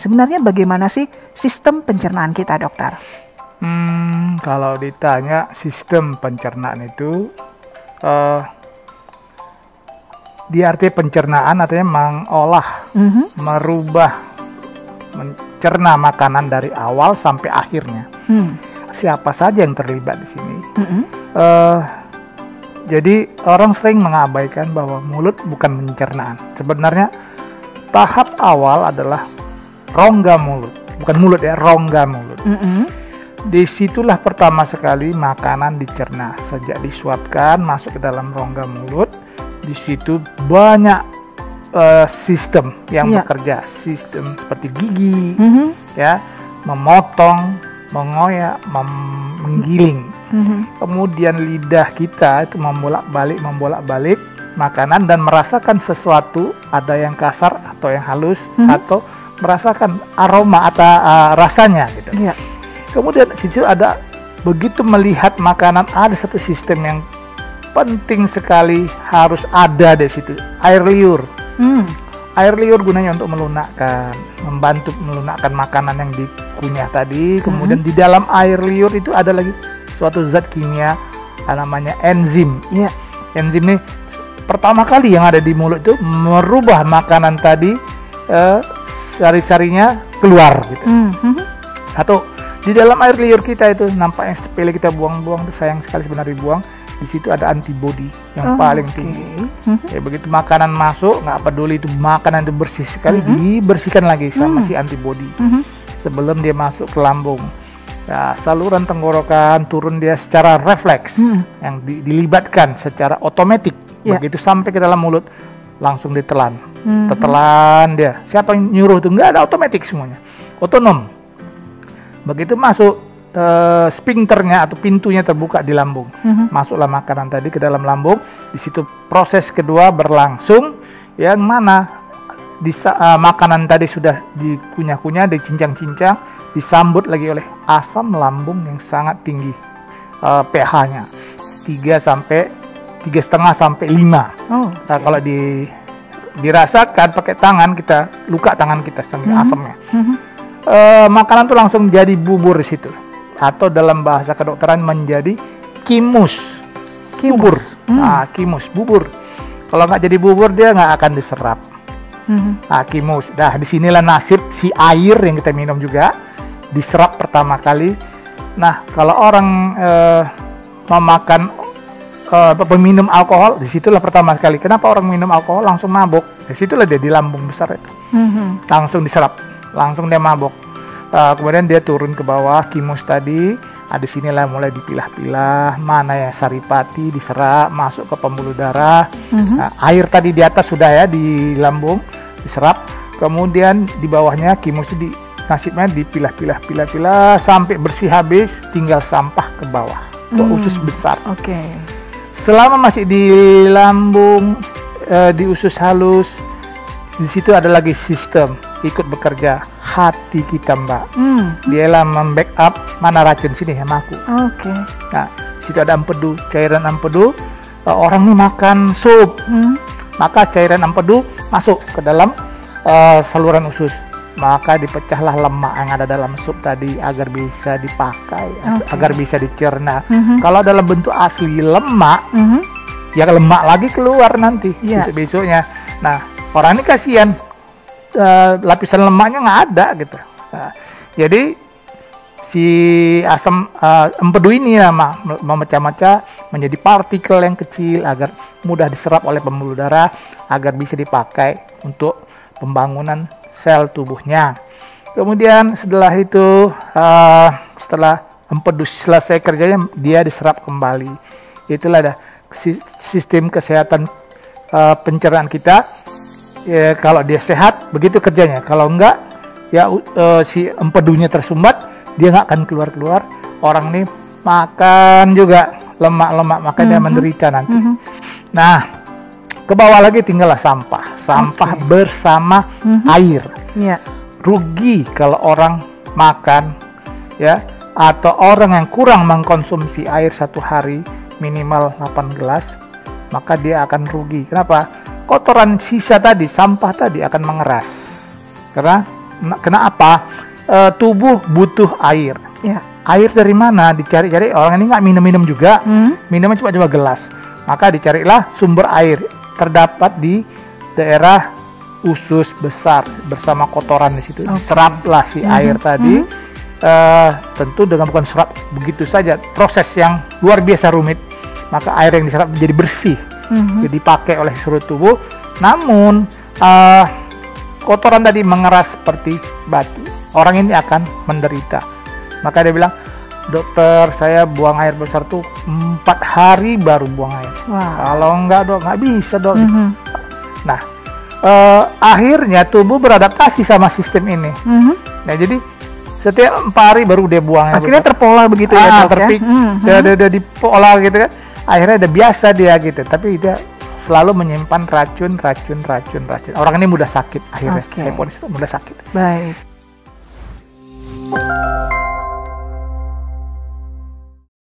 Sebenarnya bagaimana sih sistem pencernaan kita, dokter? Kalau ditanya sistem pencernaan itu, di arti pencernaan artinya mengolah, merubah, mencerna makanan dari awal sampai akhirnya. Siapa saja yang terlibat di sini. Jadi orang sering mengabaikan bahwa mulut bukan pencernaan. Sebenarnya tahap awal adalah rongga mulut, bukan mulut ya, rongga mulut. Disitulah pertama sekali makanan dicerna. Sejak disuapkan masuk ke dalam rongga mulut, di situ banyak sistem yang bekerja, sistem seperti gigi, ya, memotong, mengoyak, menggiling. Kemudian lidah kita itu membolak-balik makanan dan merasakan sesuatu, ada yang kasar atau yang halus, atau merasakan aroma atau rasanya gitu. Kemudian di situ ada, begitu melihat makanan, ada satu sistem yang penting sekali harus ada di situ, air liur. Air liur gunanya untuk melunakkan, membantu melunakkan makanan yang dikunyah tadi. Kemudian di dalam air liur itu ada lagi suatu zat kimia namanya enzim. Enzim ini pertama kali yang ada di mulut itu merubah makanan tadi, sari-sarinya keluar gitu. Satu, di dalam air liur kita itu nampaknya sepele kita buang-buang, itu sayang sekali sebenarnya dibuang. Di situ ada antibodi yang paling tinggi. Ya, begitu makanan masuk, nggak peduli itu makanan itu bersih sekali, dibersihkan lagi sama si antibodi sebelum dia masuk ke lambung. Ya, saluran tenggorokan turun dia secara refleks, yang dilibatkan secara otomatis. Begitu sampai ke dalam mulut, langsung ditelan. Tetelan dia. Siapa yang nyuruh itu? Nggak ada, otomatis semuanya, otonom. Begitu masuk, sphincternya atau pintunya terbuka di lambung, masuklah makanan tadi ke dalam lambung. Di situ proses kedua berlangsung, yang mana makanan tadi sudah dikunyah-kunyah, dicincang-cincang, disambut lagi oleh asam lambung yang sangat tinggi, pH-nya 3,5 sampai 5. Nah, kalau dirasakan pakai tangan kita, luka tangan kita saking asamnya. Makanan itu langsung jadi bubur di situ, atau dalam bahasa kedokteran menjadi kimus. Bubur. Kimus, bubur. Kalau nggak jadi bubur, dia nggak akan diserap. Kimus. Nah, disinilah nasib si air yang kita minum juga diserap pertama kali. Nah, kalau orang memakan peminum alkohol, disitulah pertama kali. Kenapa orang minum alkohol langsung mabuk? Disitulah dia di lambung besar itu, langsung diserap, langsung dia mabuk. Kemudian dia turun ke bawah, kimus tadi. Di sinilah mulai dipilah-pilah, mana ya saripati diserap masuk ke pembuluh darah. Air tadi di atas sudah ya di lambung diserap. Kemudian di bawahnya kimus itu nasibnya dipilah-pilah sampai bersih habis, tinggal sampah ke bawah ke usus besar. Selama masih di lambung, di usus halus, di situ ada lagi sistem ikut bekerja hati kita, Mbak. Dialah membackup mana racun, sini sama aku. Nah, situ ada empedu, cairan empedu. Orang nih makan sup, maka cairan empedu masuk ke dalam saluran usus, maka dipecahlah lemak yang ada dalam sup tadi agar bisa dipakai, agar bisa dicerna. Kalau dalam bentuk asli lemak, ya lemak lagi keluar nanti besok-besoknya. Nah, orang ini kasihan, lapisan lemaknya nggak ada gitu. Jadi si asam empedu ini memecah-mecah menjadi partikel yang kecil agar mudah diserap oleh pembuluh darah, agar bisa dipakai untuk pembangunan sel tubuhnya. Kemudian setelah itu, setelah empedu selesai kerjanya, dia diserap kembali. Itulah ada sistem kesehatan pencernaan kita. Ya, kalau dia sehat begitu kerjanya. Kalau enggak, ya si empedunya tersumbat, dia nggak akan keluar. Orang ini makan juga lemak-lemak, maka dia menderita nanti. Nah, ke bawah lagi tinggallah sampah bersama air. Rugi kalau orang makan, ya, atau orang yang kurang mengkonsumsi air satu hari minimal 8 gelas, maka dia akan rugi. Kenapa? Kotoran sisa tadi, sampah tadi akan mengeras, karena Kenapa? Tubuh butuh air. Ya. Air dari mana? Dicari-cari. Orang ini nggak minum-minum juga, minumnya cuma gelas. Maka dicarilah sumber air. Terdapat di daerah usus besar bersama kotoran di situ. Seraplah si air tadi. Tentu dengan bukan serap begitu saja, proses yang luar biasa rumit. Maka air yang diserap menjadi bersih, jadi dipakai oleh seluruh tubuh. Namun kotoran tadi mengeras seperti batu. Orang ini akan menderita. Maka dia bilang, dokter, saya buang air besar tuh 4 hari baru buang air. Kalau enggak dok, nggak bisa dok. Nah, akhirnya tubuh beradaptasi sama sistem ini. Nah, jadi setiap 4 hari baru dia buang air. Akhirnya terpola begitu ya dok ya? Udah dipola gitu kan. Akhirnya udah biasa dia gitu. Tapi dia selalu menyimpan racun. Orang ini mudah sakit akhirnya. Saya ponis mudah sakit. Baik.